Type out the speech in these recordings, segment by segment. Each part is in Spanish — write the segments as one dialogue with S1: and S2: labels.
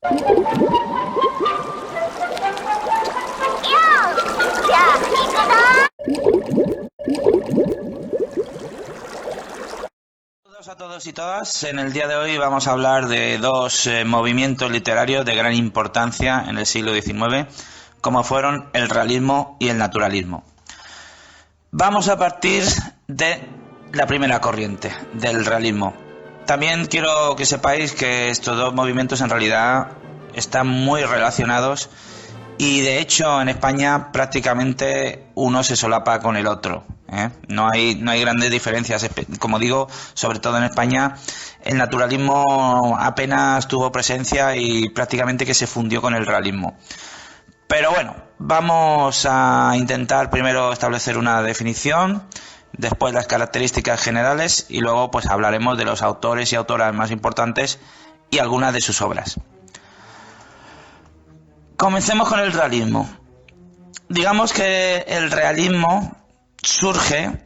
S1: Saludos a todos y todas. En el día de hoy vamos a hablar de dos movimientos literarios de gran importancia en el siglo XIX, como fueron el realismo y el naturalismo. Vamos a partir de la primera corriente, del realismo. También quiero que sepáis que estos dos movimientos en realidad están muy relacionados y de hecho en España prácticamente uno se solapa con el otro, ¿eh? No hay grandes diferencias. Como digo, sobre todo en España el naturalismo apenas tuvo presencia y prácticamente que se fundió con el realismo. Pero bueno, vamos a intentar primero establecer una definición, después las características generales y luego pues hablaremos de los autores y autoras más importantes y algunas de sus obras. Comencemos con el realismo. Digamos que el realismo surge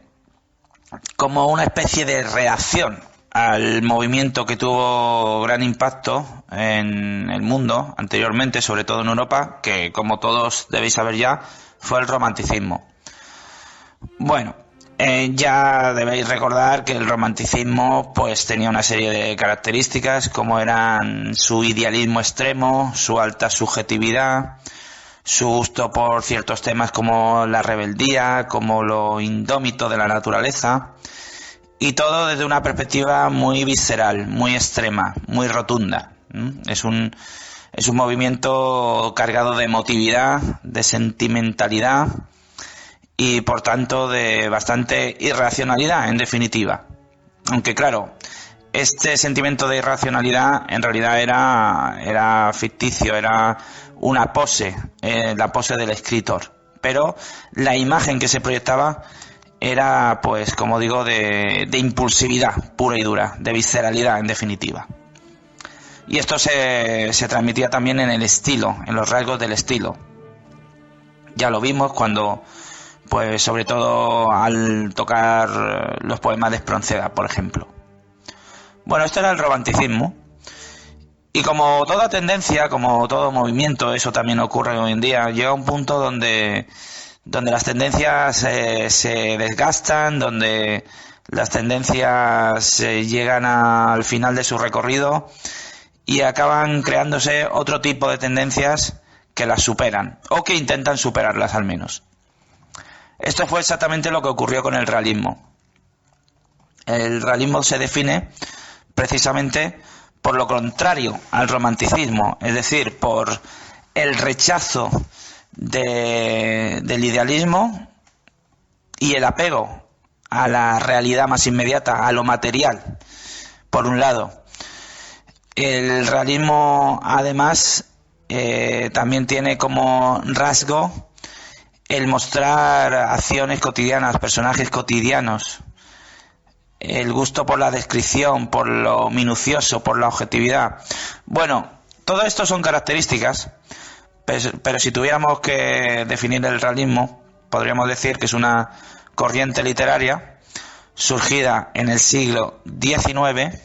S1: como una especie de reacción al movimiento que tuvo gran impacto en el mundo anteriormente, sobre todo en Europa, que como todos debéis saber ya, fue el romanticismo. Bueno, ya debéis recordar que el romanticismo pues tenía una serie de características como eran su idealismo extremo, su alta subjetividad, su gusto por ciertos temas como la rebeldía, como lo indómito de la naturaleza, y todo desde una perspectiva muy visceral, muy extrema, muy rotunda. Es un movimiento cargado de emotividad, de sentimentalidad y por tanto de bastante irracionalidad, en definitiva. Aunque claro, este sentimiento de irracionalidad en realidad era ficticio, era una pose, la pose del escritor. Pero la imagen que se proyectaba era, pues, como digo, de impulsividad pura y dura, de visceralidad, en definitiva. Y esto se transmitía también en el estilo, en los rasgos del estilo. Ya lo vimos cuando, pues, sobre todo al tocar los poemas de Espronceda, por ejemplo. Bueno, esto era el romanticismo. Y como toda tendencia, como todo movimiento, eso también ocurre hoy en día, llega un punto donde las tendencias se desgastan, donde las tendencias llegan al final de su recorrido y acaban creándose otro tipo de tendencias que las superan, o que intentan superarlas al menos. Esto fue exactamente lo que ocurrió con el realismo. El realismo se define precisamente por lo contrario al romanticismo, es decir, por el rechazo del idealismo y el apego a la realidad más inmediata, a lo material, por un lado. El realismo, además, también tiene como rasgo el mostrar acciones cotidianas, personajes cotidianos, el gusto por la descripción, por lo minucioso, por la objetividad. Bueno, todo esto son características, pero si tuviéramos que definir el realismo, podríamos decir que es una corriente literaria surgida en el siglo XIX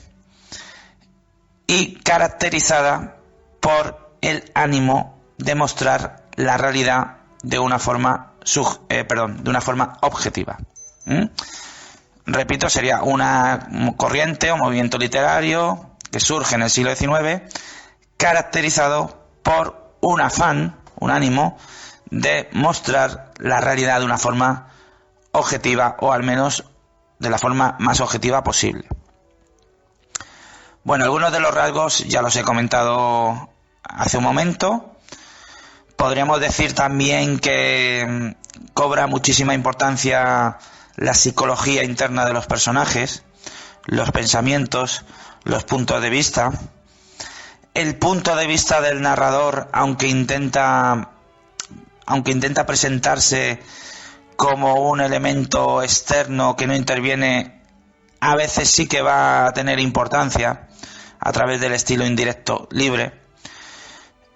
S1: y caracterizada por el ánimo de mostrar la realidad de una forma objetiva. Repito, sería una corriente o movimiento literario que surge en el siglo XIX, caracterizado por un afán, un ánimo de mostrar la realidad de una forma objetiva, o al menos de la forma más objetiva posible. Bueno, algunos de los rasgos ya los he comentado hace un momento. Podríamos decir también que cobra muchísima importancia la psicología interna de los personajes, los pensamientos, los puntos de vista. El punto de vista del narrador, aunque intenta presentarse como un elemento externo que no interviene, a veces sí que va a tener importancia a través del estilo indirecto libre.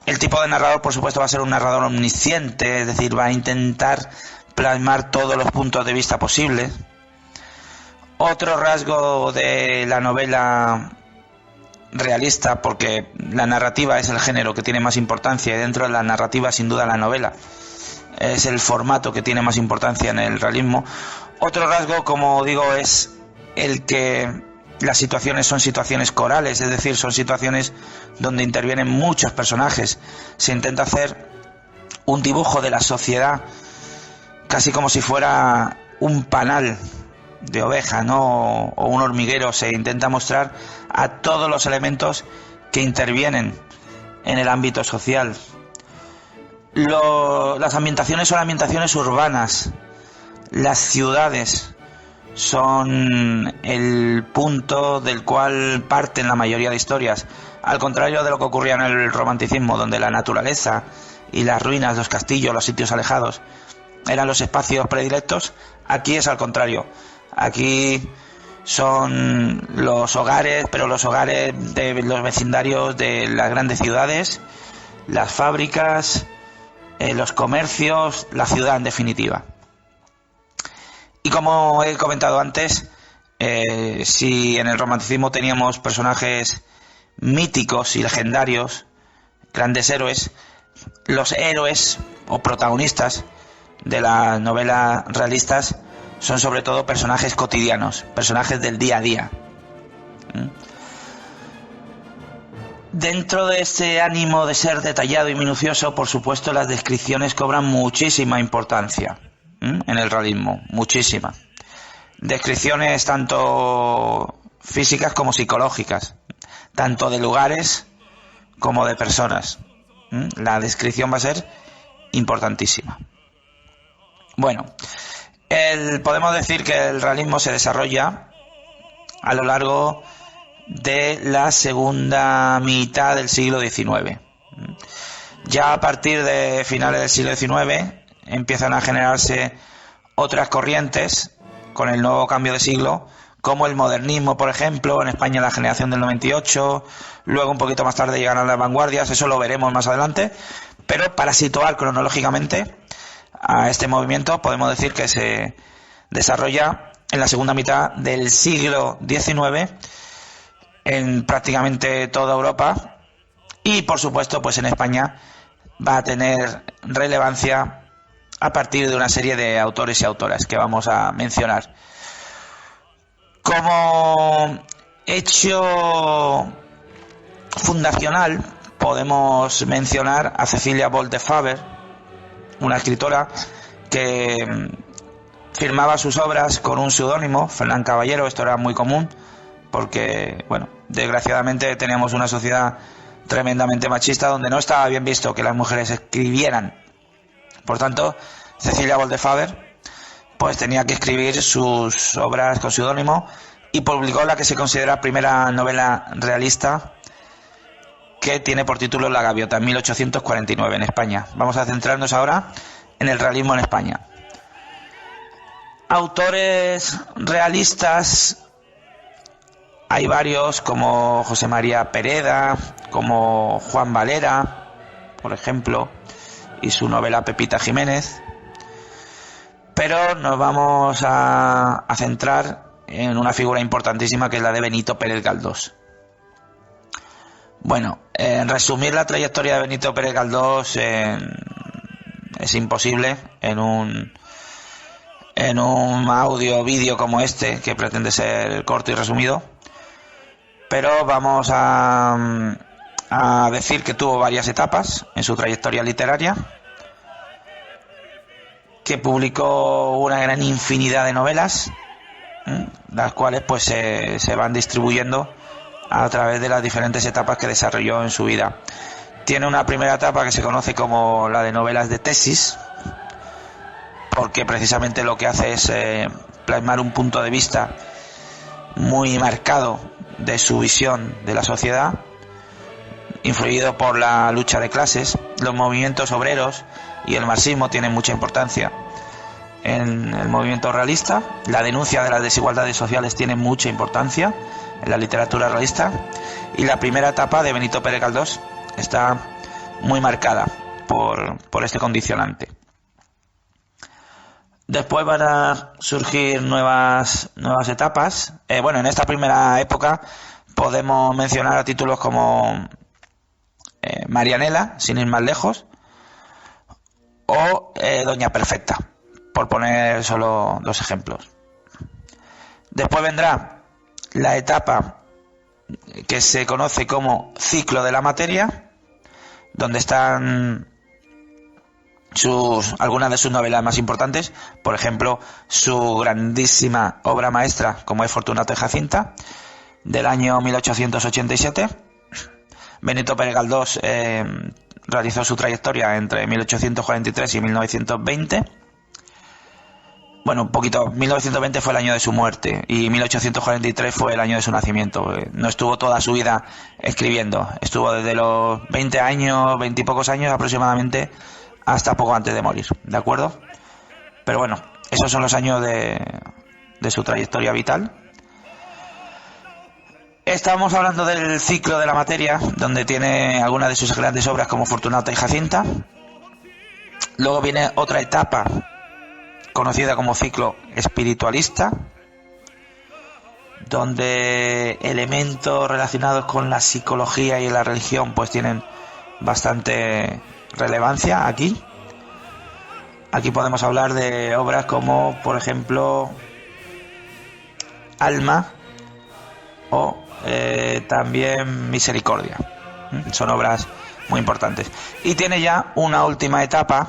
S1: El tipo de narrador, por supuesto, va a ser un narrador omnisciente, es decir, va a intentar plasmar todos los puntos de vista posibles. Otro rasgo de la novela realista, porque la narrativa es el género que tiene más importancia, y dentro de la narrativa sin duda la novela es el formato que tiene más importancia en el realismo. Otro rasgo, como digo, es el que las situaciones son situaciones corales, es decir, son situaciones donde intervienen muchos personajes. Se intenta hacer un dibujo de la sociedad casi como si fuera un panal de oveja, ¿no? O un hormiguero. Se intenta mostrar a todos los elementos que intervienen en el ámbito social. Las ambientaciones son ambientaciones urbanas. Las ciudades son el punto del cual parten la mayoría de historias, al contrario de lo que ocurría en el romanticismo, donde la naturaleza y las ruinas, los castillos, los sitios alejados eran los espacios predilectos. Aquí es al contrario. Aquí son los hogares, pero los hogares de los vecindarios de las grandes ciudades, las fábricas, los comercios, la ciudad en definitiva. Y como he comentado antes, si en el romanticismo teníamos personajes míticos y legendarios, grandes héroes, los héroes o protagonistas de las novelas realistas son sobre todo personajes cotidianos, personajes del día a día. Dentro de ese ánimo de ser detallado y minucioso, por supuesto, las descripciones cobran muchísima importancia en el realismo, muchísima. Descripciones tanto físicas como psicológicas, tanto de lugares como de personas. La descripción va a ser importantísima. Bueno, podemos decir que el realismo se desarrolla a lo largo de la segunda mitad del siglo XIX. Ya a partir de finales del siglo XIX empiezan a generarse otras corrientes con el nuevo cambio de siglo, como el modernismo, por ejemplo, en España la generación del 98, luego un poquito más tarde llegan a las vanguardias, eso lo veremos más adelante, pero para situar cronológicamente a este movimiento podemos decir que se desarrolla en la segunda mitad del siglo XIX en prácticamente toda Europa, y por supuesto pues en España va a tener relevancia a partir de una serie de autores y autoras que vamos a mencionar. Como hecho fundacional podemos mencionar a Cecilia Bolt de Faber, una escritora que firmaba sus obras con un seudónimo, Fernán Caballero. Esto era muy común porque, bueno, desgraciadamente teníamos una sociedad tremendamente machista donde no estaba bien visto que las mujeres escribieran. Por tanto, Cecilia Bolt de Faber pues tenía que escribir sus obras con seudónimo y publicó la que se considera primera novela realista, que tiene por título La Gaviota, en 1849 en España. Vamos a centrarnos ahora en el realismo en España. Autores realistas hay varios, como José María Pereda, como Juan Valera, por ejemplo, y su novela Pepita Jiménez. Pero nos vamos a centrar en una figura importantísima, que es la de Benito Pérez Galdós. Bueno, resumir la trayectoria de Benito Pérez Galdós es imposible en un audio o vídeo como este, que pretende ser corto y resumido, pero vamos a decir que tuvo varias etapas en su trayectoria literaria, que publicó una gran infinidad de novelas, las cuales pues se van distribuyendo a través de las diferentes etapas que desarrolló en su vida. Tiene una primera etapa que se conoce como la de novelas de tesis, porque precisamente lo que hace es plasmar un punto de vista muy marcado de su visión de la sociedad, influido por la lucha de clases. Los movimientos obreros y el marxismo tienen mucha importancia en el movimiento realista. La denuncia de las desigualdades sociales tiene mucha importancia en la literatura realista, y la primera etapa de Benito Pérez Galdós está muy marcada por este condicionante. Después van a surgir nuevas etapas. En esta primera época podemos mencionar a títulos como Marianela, sin ir más lejos, o Doña Perfecta, por poner solo dos ejemplos. Después vendrá la etapa que se conoce como ciclo de la materia, donde están algunas de sus novelas más importantes, por ejemplo, su grandísima obra maestra, como es Fortunato y Jacinta, del año 1887. Benito Pérez Galdós realizó su trayectoria entre 1843 y 1920. Bueno, un poquito, 1920 fue el año de su muerte y 1843 fue el año de su nacimiento. No estuvo toda su vida escribiendo, estuvo desde los 20 años, 20 y pocos años aproximadamente, hasta poco antes de morir, ¿de acuerdo? Pero bueno, esos son los años de su trayectoria vital. Estamos hablando del ciclo de la materia, donde tiene algunas de sus grandes obras como Fortunato y Jacinta. Luego viene otra etapa conocida como ciclo espiritualista, donde elementos relacionados con la psicología y la religión pues tienen bastante relevancia aquí. Aquí podemos hablar de obras como, por ejemplo, Alma o también Misericordia. Son obras muy importantes. Y tiene ya una última etapa,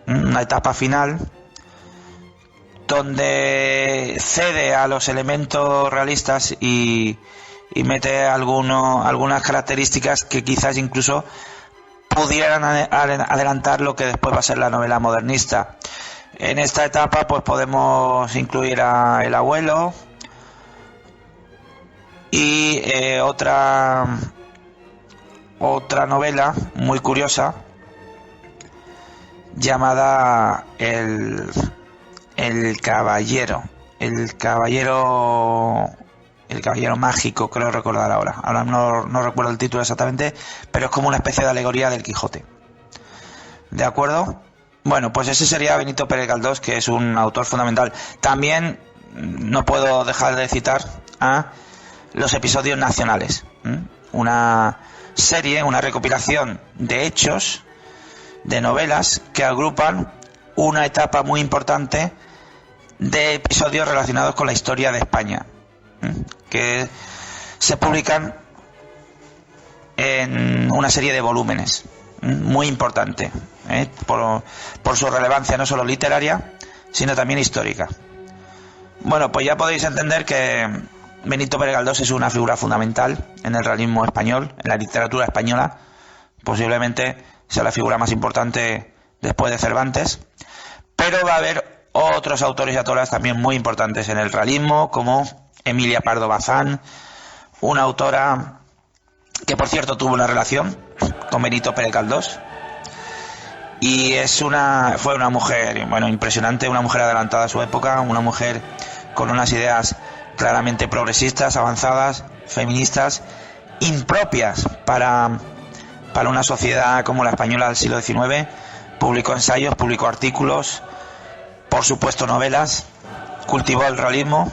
S1: una etapa final, donde cede a los elementos realistas y mete algunas características que quizás incluso pudieran adelantar lo que después va a ser la novela modernista. En esta etapa pues podemos incluir a El abuelo y otra novela muy curiosa llamada El caballero mágico, creo recordar ahora no recuerdo el título exactamente, pero es como una especie de alegoría del Quijote. ¿De acuerdo? Bueno, pues ese sería Benito Pérez Galdós, que es un autor fundamental. También no puedo dejar de citar a Los episodios nacionales, una serie, una recopilación de hechos, de novelas que agrupan una etapa muy importante de episodios relacionados con la historia de España, que se publican en una serie de volúmenes muy importante, por su relevancia no solo literaria sino también histórica. Bueno, pues ya podéis entender que Benito Pérez Galdós es una figura fundamental en el realismo español, en la literatura española. Posiblemente sea la figura más importante después de Cervantes, pero va a haber otros autores y autoras también muy importantes en el realismo, como Emilia Pardo Bazán, una autora que por cierto tuvo una relación con Benito Pérez Galdós, y fue una mujer, bueno, impresionante, una mujer adelantada a su época, una mujer con unas ideas claramente progresistas, avanzadas, feministas, impropias para una sociedad como la española del siglo XIX. Publicó ensayos, publicó artículos, por supuesto novelas, cultivó el realismo,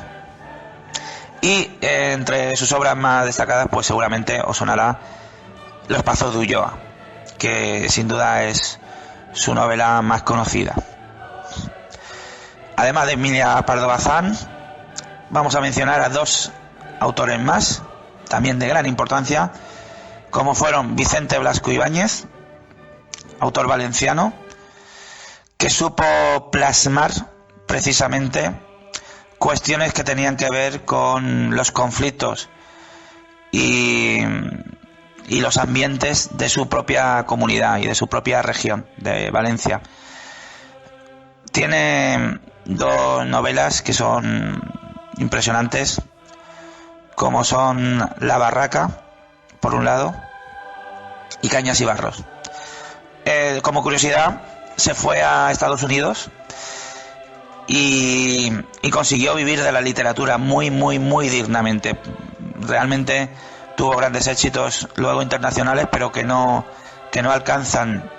S1: y entre sus obras más destacadas pues seguramente os sonará Los Pazos de Ulloa, que sin duda es su novela más conocida. Además de Emilia Pardo Bazán, vamos a mencionar a dos autores más, también de gran importancia, como fueron Vicente Blasco Ibáñez, autor valenciano, que supo plasmar precisamente cuestiones que tenían que ver con los conflictos y los ambientes de su propia comunidad y de su propia región de Valencia. Tiene dos novelas que son impresionantes, como son La Barraca, por un lado, y Cañas y Barros. Como curiosidad, se fue a Estados Unidos y consiguió vivir de la literatura muy dignamente. Realmente tuvo grandes éxitos luego internacionales, pero que no alcanzan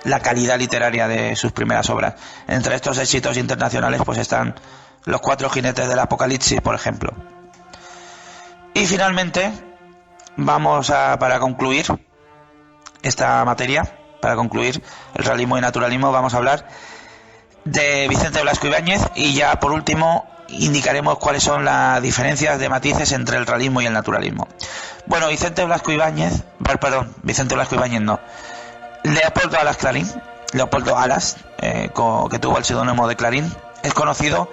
S1: la calidad literaria de sus primeras obras. Entre estos éxitos internacionales pues están Los Cuatro Jinetes del Apocalipsis, por ejemplo. Y finalmente para concluir esta materia, para concluir el realismo y naturalismo, vamos a hablar de Vicente Blasco Ibáñez, y ya por último indicaremos cuáles son las diferencias de matices entre el realismo y el naturalismo. Bueno, Vicente Blasco Ibáñez no, Leopoldo Alas, que tuvo el seudónimo de Clarín, es conocido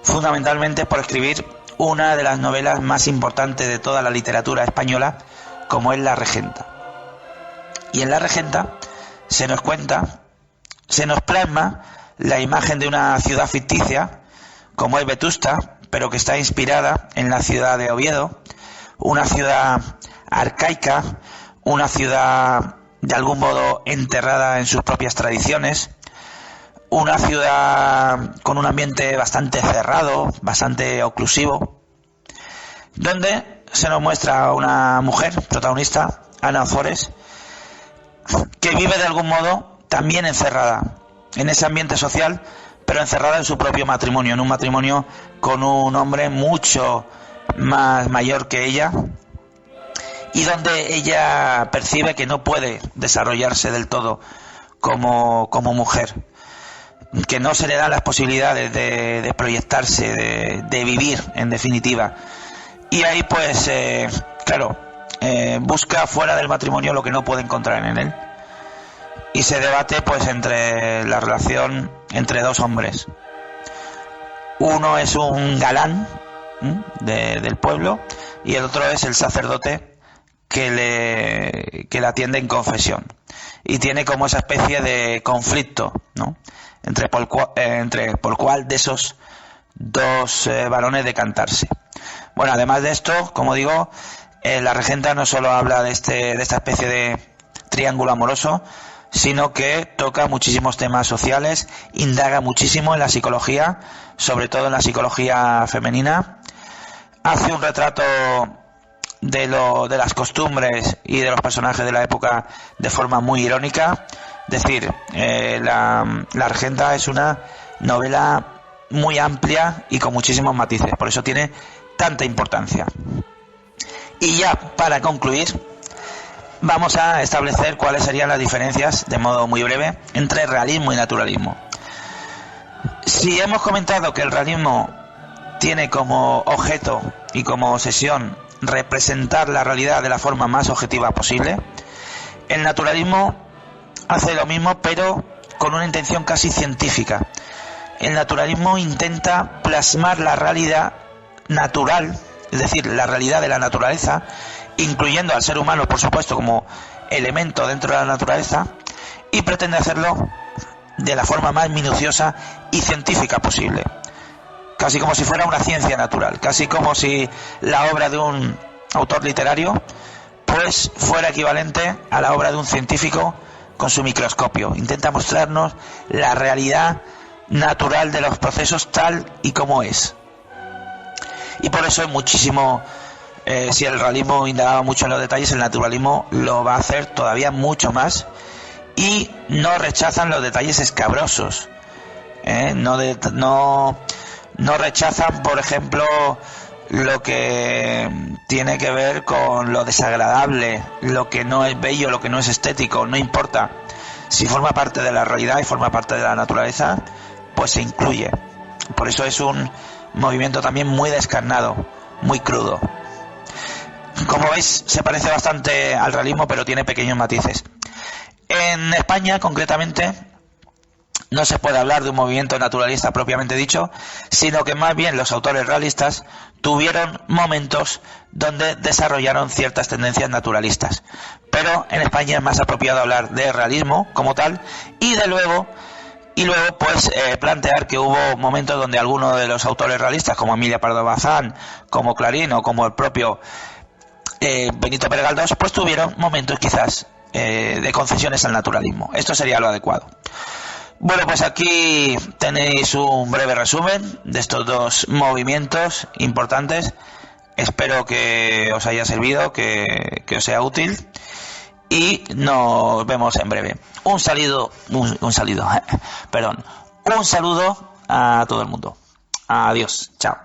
S1: fundamentalmente por escribir una de las novelas más importantes de toda la literatura española, como es La Regenta. Y en La Regenta se nos plasma la imagen de una ciudad ficticia, como es Vetusta, pero que está inspirada en la ciudad de Oviedo, una ciudad arcaica, una ciudad de algún modo enterrada en sus propias tradiciones, una ciudad con un ambiente bastante cerrado, bastante oclusivo, donde se nos muestra a una mujer protagonista, Ana Ozores, que vive de algún modo también encerrada en ese ambiente social, pero encerrada en su propio matrimonio, en un matrimonio con un hombre mucho más mayor que ella, y donde ella percibe que no puede desarrollarse del todo como mujer, que no se le dan las posibilidades de proyectarse, de vivir, en definitiva. Y ahí pues, busca fuera del matrimonio lo que no puede encontrar en él. Y se debate pues entre la relación entre dos hombres. Uno es un galán del pueblo, y el otro es el sacerdote que la atiende en confesión. Y tiene como esa especie de conflicto, ¿no?, entre por cuál de esos dos varones decantarse. Bueno, además de esto, como digo, La Regenta no solo habla de esta especie de triángulo amoroso, sino que toca muchísimos temas sociales, indaga muchísimo en la psicología, sobre todo en la psicología femenina, hace un retrato de las costumbres y de los personajes de la época de forma muy irónica. Es decir, la Regenta es una novela muy amplia y con muchísimos matices, por eso tiene tanta importancia. Y ya para concluir, vamos a establecer cuáles serían las diferencias, de modo muy breve, entre realismo y naturalismo. Si hemos comentado que el realismo tiene como objeto y como obsesión representar la realidad de la forma más objetiva posible, el naturalismo hace lo mismo, pero con una intención casi científica. El naturalismo intenta plasmar la realidad natural, es decir, la realidad de la naturaleza, incluyendo al ser humano, por supuesto, como elemento dentro de la naturaleza, y pretende hacerlo de la forma más minuciosa y científica posible, casi como si fuera una ciencia natural, casi como si la obra de un autor literario pues fuera equivalente a la obra de un científico con su microscopio. Intenta mostrarnos la realidad natural de los procesos tal y como es. Y por eso es muchísimo, si el realismo indagaba mucho en los detalles, el naturalismo lo va a hacer todavía mucho más, y no rechazan los detalles escabrosos, no rechazan, por ejemplo, lo que tiene que ver con lo desagradable, lo que no es bello, lo que no es estético. No importa, si forma parte de la realidad y forma parte de la naturaleza, pues se incluye. Por eso es un movimiento también muy descarnado, muy crudo. Como veis, se parece bastante al realismo, pero tiene pequeños matices. En España, concretamente, no se puede hablar de un movimiento naturalista propiamente dicho, sino que más bien los autores realistas tuvieron momentos donde desarrollaron ciertas tendencias naturalistas. Pero en España es más apropiado hablar de realismo como tal, y luego pues plantear que hubo momentos donde algunos de los autores realistas, como Emilia Pardo Bazán, como Clarín o como el propio Benito Pérez Galdós, pues tuvieron momentos quizás de concesiones al naturalismo. Esto sería lo adecuado. Bueno, pues aquí tenéis un breve resumen de estos dos movimientos importantes. Espero que os haya servido, que os sea útil, y nos vemos en breve. Un saludo a todo el mundo. Adiós, chao.